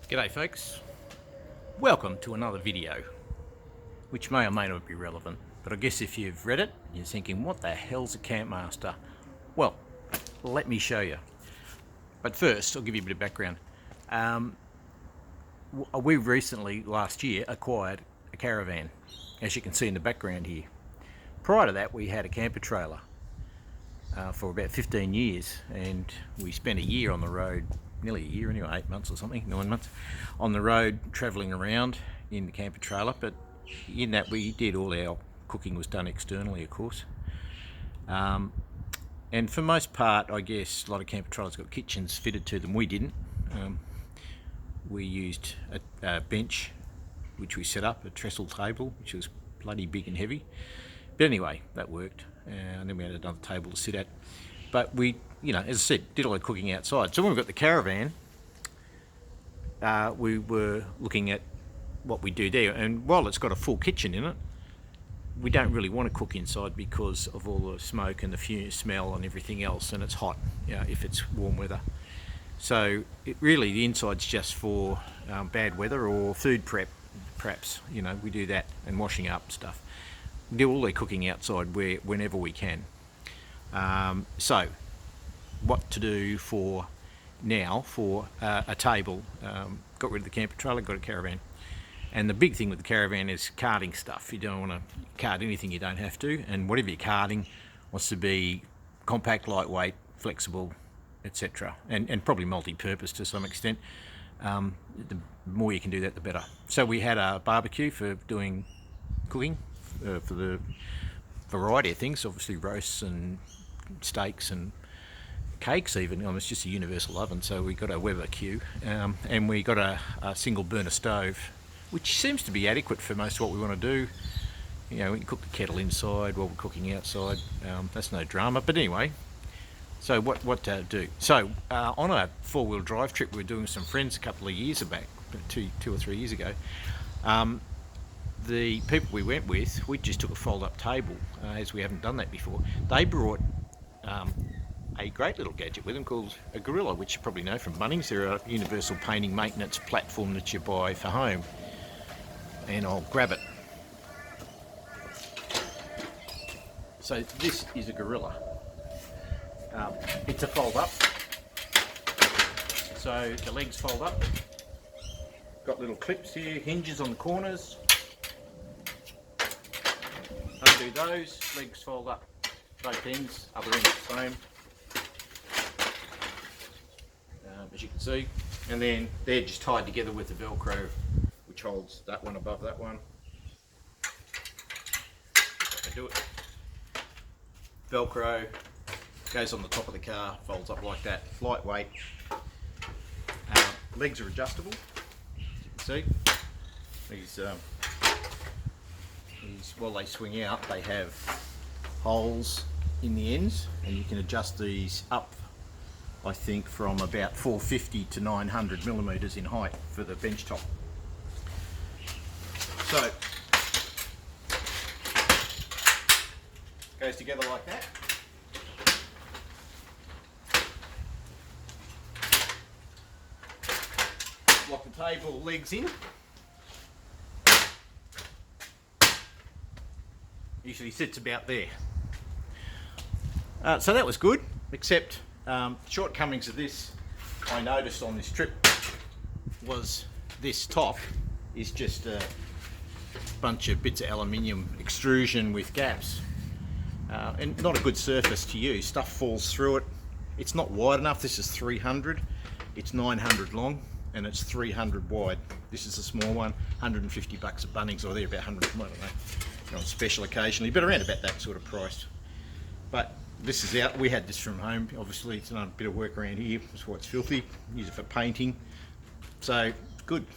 G'day folks, welcome to another video, which may or may not be relevant, but I guess if you've read it, you're thinking, what the hell's a Campmaster? Well, let me show you. But first, I'll give you a bit of background. We recently, last year, acquired a caravan, as you can see in the background here. Prior to that, we had a camper trailer for about 15 years, and we spent a year on the road, nearly a year anyway, 8 months or something, 9 months, on the road travelling around in the camper trailer. But in that, we did all our cooking was done externally, of course. And for most part, I guess a lot of camper trailers got kitchens fitted to them. We didn't. We used a bench, which we set up, a trestle table, which was bloody big and heavy. But anyway, that worked. And then we had another table to sit at. But we, as I said, did all the cooking outside. So when we got the caravan, we were looking at what we do there. And while it's got a full kitchen in it, we don't really want to cook inside because of all the smoke and the fume smell and everything else, and it's hot, if it's warm weather. So the inside's just for bad weather or food prep, perhaps. We do that, and washing up stuff. We do all the cooking outside whenever we can. So what to do for now for a table? Got rid of the camper trailer, got a caravan. And the big thing with the caravan is carting stuff. You don't want to cart anything you don't have to, and whatever you're carting wants to be compact, lightweight, flexible, etc. And probably multi-purpose to some extent. The more you can do that, the better. So we had a barbecue for doing cooking, for the variety of things, obviously roasts and steaks and cakes even. It's just a universal oven, so we got a Weber Q, and we got a single burner stove, which seems to be adequate for most of what we want to do. We can cook the kettle inside while we're cooking outside. That's no drama. But anyway, so what to do? So on a four-wheel drive trip we were doing with some friends a couple of years back, two or 3 years ago, the people we went with, we just took a fold-up table, as we haven't done that before. They brought a great little gadget with them called a Gorilla, which you probably know from Bunnings. They're a universal painting maintenance platform that you buy for home. And I'll grab it. So this is a Gorilla. It's a fold-up. So the legs fold up. Got little clips here, hinges on the corners. Undo those, legs fold up, both ends, other end the same, as you can see. And then they're just tied together with the Velcro, which holds that one above that one. I do it. Velcro goes on the top of the car, folds up like that, lightweight. Legs are adjustable, as you can see. While they swing out, they have holes in the ends, and you can adjust these up, I think, from about 450 to 900 millimeters in height for the bench top. So goes together like that. Lock the table legs in. Usually sits about there. So that was good, except shortcomings of this I noticed on this trip was this top is just a bunch of bits of aluminium extrusion with gaps, and not a good surface to use. Stuff falls through it. It's not wide enough. This is 300, it's 900 long, and it's 300 wide. This is a small one, 150 bucks at Bunnings, or they're about 100, I don't know, on special occasionally, but around about that sort of price. But this is out. We had this from home. Obviously, it's another bit of work around here. That's why it's filthy. Use it for painting. So good.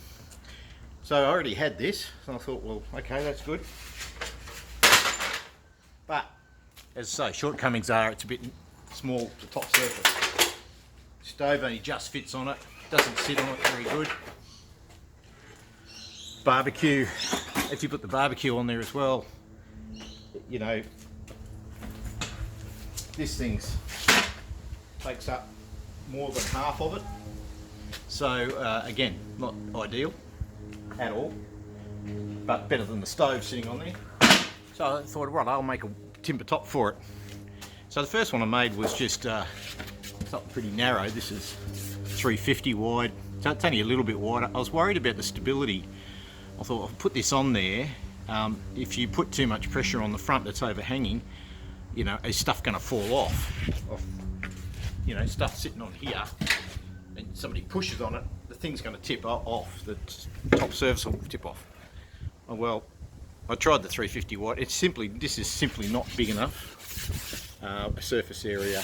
So I already had this, so I thought, well, okay, that's good. But as I say, shortcomings are it's a bit small, the top surface. Stove only just fits on it. Doesn't sit on it very good. Barbecue. If you put the barbecue on there as well, this thing takes up more than half of it. So again, not ideal at all, but better than the stove sitting on there. So I thought, right, I'll make a timber top for it. So the first one I made was just something pretty narrow. This is 350 wide, so it's only a little bit wider. I was worried about the stability. I thought I'll put this on there. If you put too much pressure on the front that's overhanging, you know, is stuff going to fall off? You know, stuff sitting on here, and somebody pushes on it, the thing's going to tip off. The top surface will tip off. Oh, well, I tried the 350 wide. This is simply not big enough. A surface area.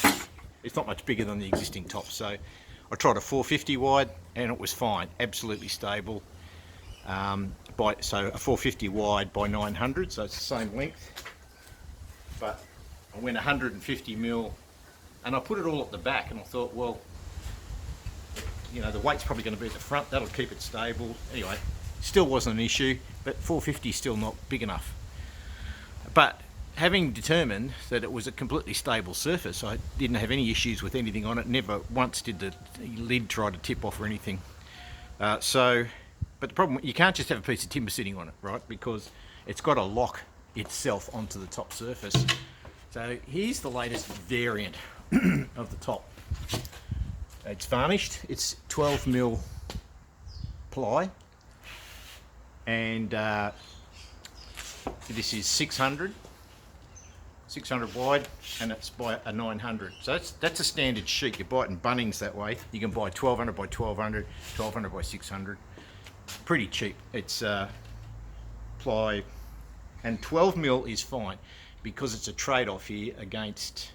It's not much bigger than the existing top. So I tried a 450 wide, and it was fine, absolutely stable. So a 450 wide by 900, so it's the same length. But I went 150 mil, and I put it all at the back, and I thought, well, you know, the weight's probably going to be at the front. That'll keep it stable. Anyway, still wasn't an issue, but 450 is still not big enough. But having determined that it was a completely stable surface, I didn't have any issues with anything on it. Never once did the lid try to tip off or anything. But the problem, you can't just have a piece of timber sitting on it, right? Because it's got to lock itself onto the top surface. So here's the latest variant of the top. It's varnished. It's 12 mil ply, and this is 600 wide, and it's by a 900. So that's a standard sheet. You buy it in Bunnings that way. You can buy 1200 by 1200, 1200 by 600. Pretty cheap. It's ply, and 12 mil is fine because it's a trade-off here against.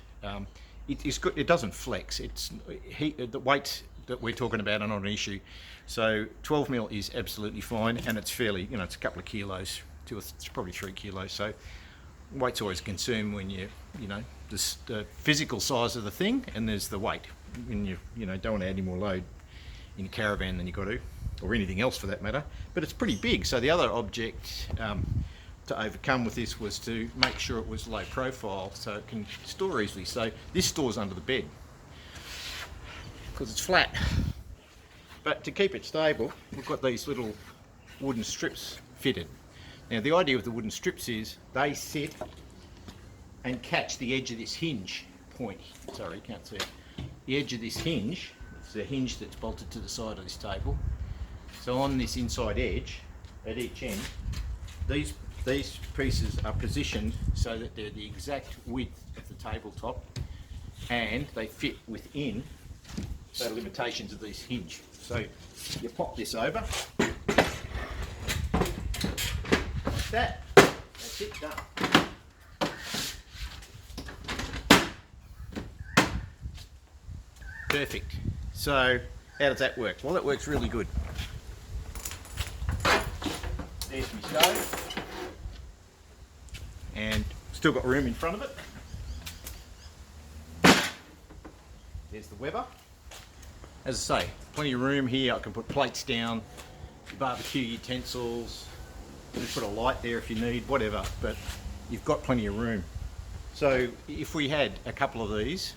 It's good. It doesn't flex. The weights that we're talking about are not an issue. So 12 mil is absolutely fine, and it's fairly, you know, it's a couple of kilos. It's probably 3 kilos. So weight's always a concern when you know, the physical size of the thing, and there's the weight. When you don't want to add any more load in your caravan than you got to, or anything else for that matter. But it's pretty big. So the other object to overcome with this was to make sure it was low profile, so it can store easily. So this stores under the bed because it's flat. But to keep it stable, we've got these little wooden strips fitted. Now the idea with the wooden strips is they sit and catch the edge of this hinge point. Sorry, you can't see it. The edge of this hinge, it's a hinge that's bolted to the side of this table. So on this inside edge, at each end, these pieces are positioned so that they're the exact width of the tabletop, and they fit within the limitations of this hinge. So you pop this over, like that, that's it, done. Perfect. So how does that work? Well, that works really good. There's my stove. And still got room in front of it. There's the Weber. As I say, plenty of room here. I can put plates down, barbecue utensils, just put a light there if you need, whatever, but you've got plenty of room. So if we had a couple of these,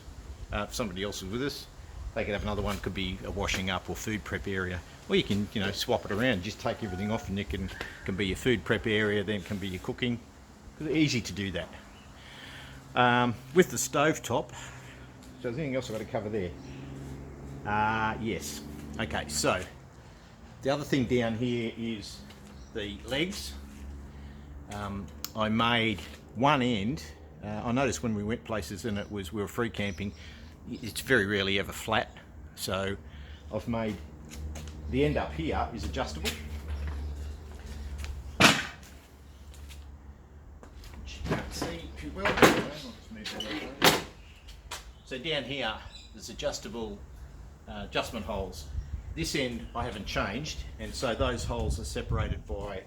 if somebody else was with us, they could have another one. Could be a washing up or food prep area. Or you can, you know, swap it around, just take everything off, and it can be your food prep area, then it can be your cooking. Easy to do that. With the stove top, so there's anything else I've got to cover there? Yes. Okay, so the other thing down here is the legs. I made one end. I noticed when we went places and we were free camping, it's very rarely ever flat. So I've made the end up here is adjustable. Can't see too well. So down here there's adjustable adjustment holes. This end I haven't changed, and so those holes are separated by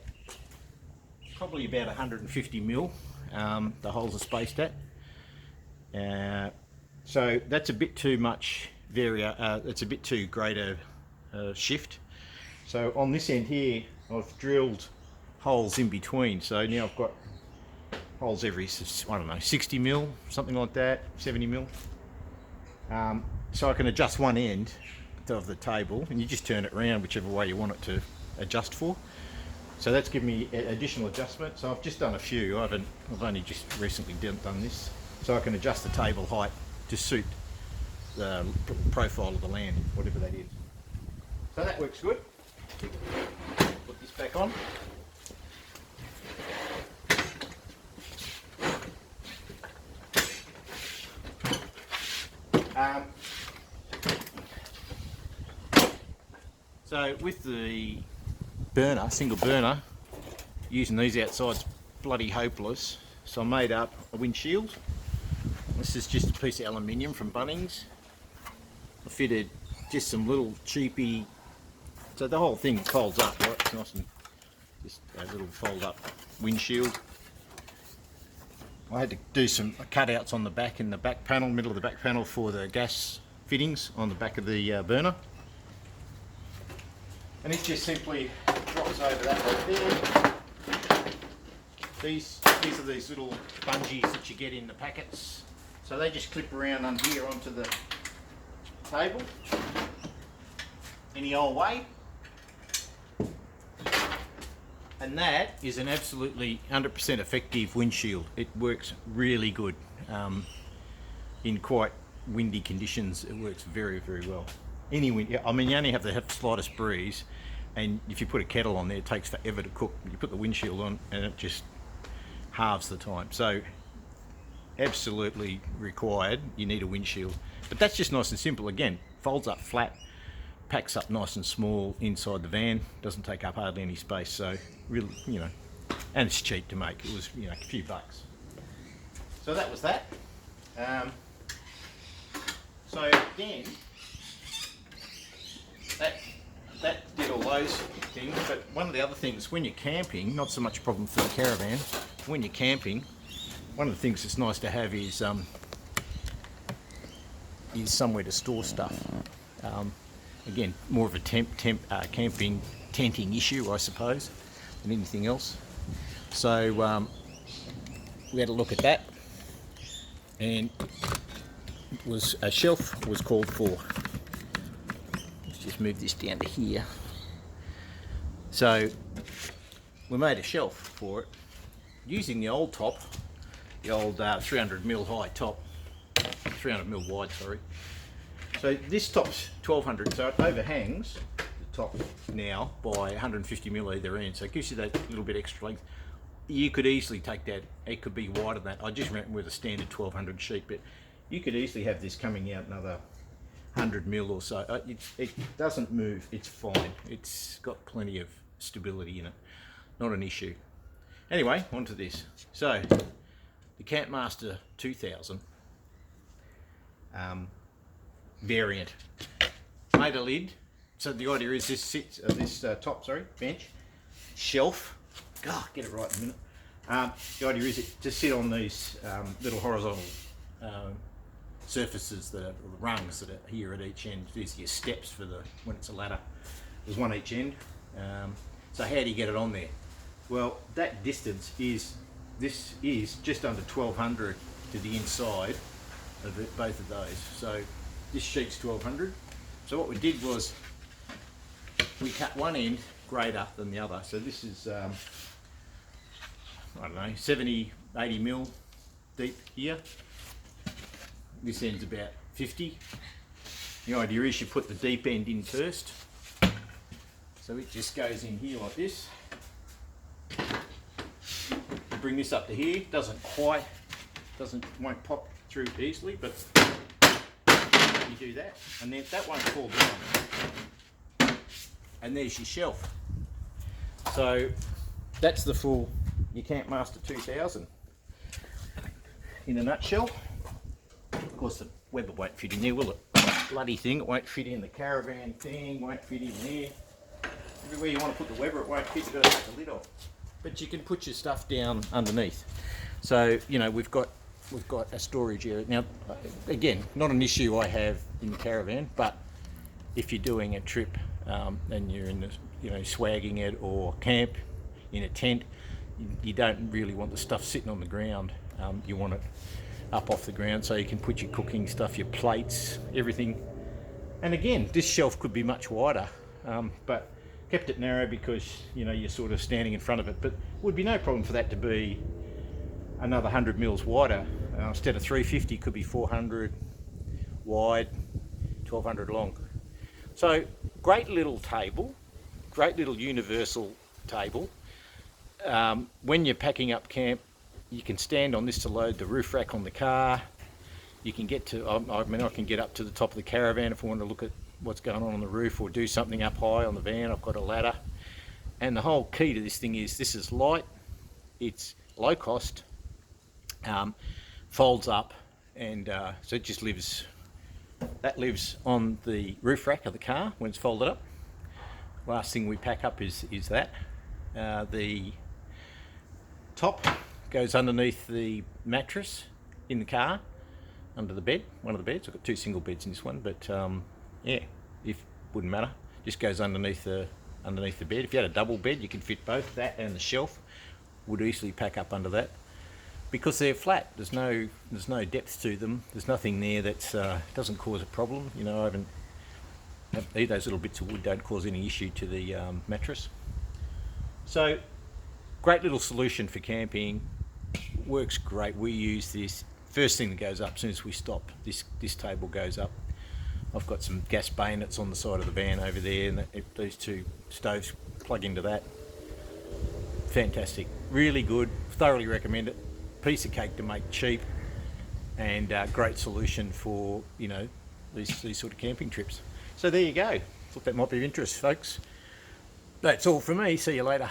probably about 150 mil. The holes are spaced at. So that's a bit too much it's a bit too great a shift. So on this end here I've drilled holes in between, so now I've got holes every, I don't know, 60 mil, something like that, 70 mil. So I can adjust one end of the table, and you just turn it around whichever way you want it to adjust for. So that's given me additional adjustment. So I've just done a few. I've only just recently done this, so I can adjust the table height to suit the profile of the land, whatever that is. So that works good. Put this back on. So with the burner, single burner, using these outside's bloody hopeless. So I made up a windshield. This is just a piece of aluminium from Bunnings. I fitted just some little cheapy, so the whole thing folds up, right? It's nice and just a little fold up windshield. I had to do some cutouts on the back, in the back panel, middle of the back panel, for the gas fittings on the back of the burner. And it just simply drops over that right there. These are these little bungees that you get in the packets. So they just clip around under here onto the table, any old way. And that is an absolutely 100% effective windshield. It works really good. In quite windy conditions, it works very, very well. Any wind, I mean, you only have to have the slightest breeze, and if you put a kettle on there, it takes forever to cook. You put the windshield on and it just halves the time. So absolutely required, you need a windshield. But that's just nice and simple. Again, folds up flat, packs up nice and small inside the van, doesn't take up hardly any space. So really, you know, and it's cheap to make. It was, you know, a few bucks. So that was that. So again, that did all those things. But one of the other things, when you're camping, not so much a problem for the caravan. When you're camping, one of the things that's nice to have is somewhere to store stuff. Again, more of a camping tenting issue, I suppose, than anything else. So we had a look at that, and it was a shelf was called for. Let's just move this down to here. So we made a shelf for it using the old top, the old 300mm high top, 300mm wide, sorry. So this top's 1200, so it overhangs the top now by 150mm either end, so it gives you that little bit extra length. You could easily take that, it could be wider than that. I just went with a standard 1200 sheet, but you could easily have this coming out another 100mm or so. It doesn't move, it's fine. It's got plenty of stability in it, not an issue. Anyway, onto this. So, the Campmaster 2000 variant. Made a lid. So the idea is this sits, top bench, shelf. God, get it right in a minute. The idea is it to sit on these little horizontal surfaces, that are rungs that are here at each end. These are your steps for when it's a ladder. There's one each end. So how do you get it on there? Well, that distance is just under 1200 to the inside of both of those. So this sheet's 1200. So what we did was we cut one end greater than the other. So this is I don't know, 70, 80mm deep here. This end's about 50. The idea is you put the deep end in first. So it just goes in here like this. You bring this up to here. Won't pop through easily, but you do that, and then that won't fall down. And there's your shelf. So that's the full your Campmaster 2000 in a nutshell. Of course, the Weber won't fit in there, will it? Bloody thing, it won't fit in the caravan thing, won't fit in there. Everywhere you want to put the Weber, it won't fit. You've got to take the lid off. But you can put your stuff down underneath. So, you know, we've got a storage area. Now, again, not an issue I have in the caravan, but if you're doing a trip and you're in the, you know, swagging it or camp in a tent, you don't really want the stuff sitting on the ground. You want it up off the ground so you can put your cooking stuff, your plates, everything And again, this shelf could be much wider, but kept it narrow because you're sort of standing in front of it. But would be no problem for that to be another 100 mils wider. Instead of 350, could be 400 wide, 1200 long. So great little table, great little universal table. When you're packing up camp, you can stand on this to load the roof rack on the car. You can get to, I can get up to the top of the caravan if I want to look at what's going on the roof or do something up high on the van. I've got a ladder. And the whole key to this thing is this is light, it's low cost, folds up, and so it just lives on the roof rack of the car when it's folded up. Last thing we pack up is that. The top goes underneath the mattress in the car, under the bed, one of the beds. I've got 2 single beds in this one, but yeah, wouldn't matter. Just goes underneath the bed. If you had a double bed, you could fit both that and the shelf. Would easily pack up under that because they're flat. There's no depth to them. There's nothing there that doesn't cause a problem. Those little bits of wood don't cause any issue to the mattress. So great little solution for camping. Works great. We use this. First thing that goes up as soon as we stop, this table goes up. I've got some gas bayonets on the side of the van over there, and these 2 stoves plug into that. Fantastic, really good, thoroughly recommend it. Piece of cake to make cheap, and great solution for these sort of camping trips. So there you go. Thought that might be of interest, folks. That's all from me. See you later.